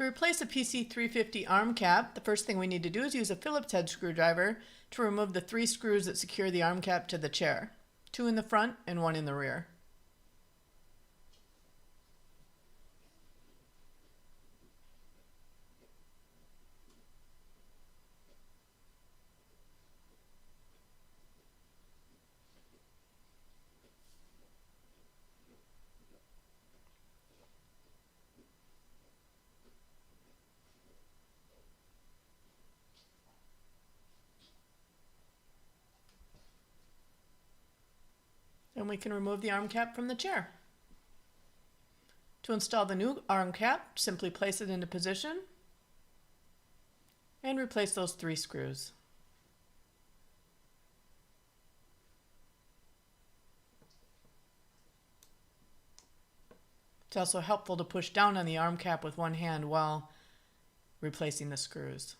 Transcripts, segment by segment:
To replace a PC-350 arm cap, the first thing we need to do is use a Phillips head screwdriver to remove the 3 screws that secure the arm cap to the chair. 2 in the front and 1 in the rear. And we can remove the arm cap from the chair. To install the new arm cap, simply place it into position and replace those 3 screws. It's also helpful to push down on the arm cap with one hand while replacing the screws.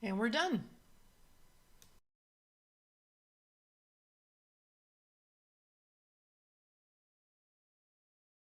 And we're done.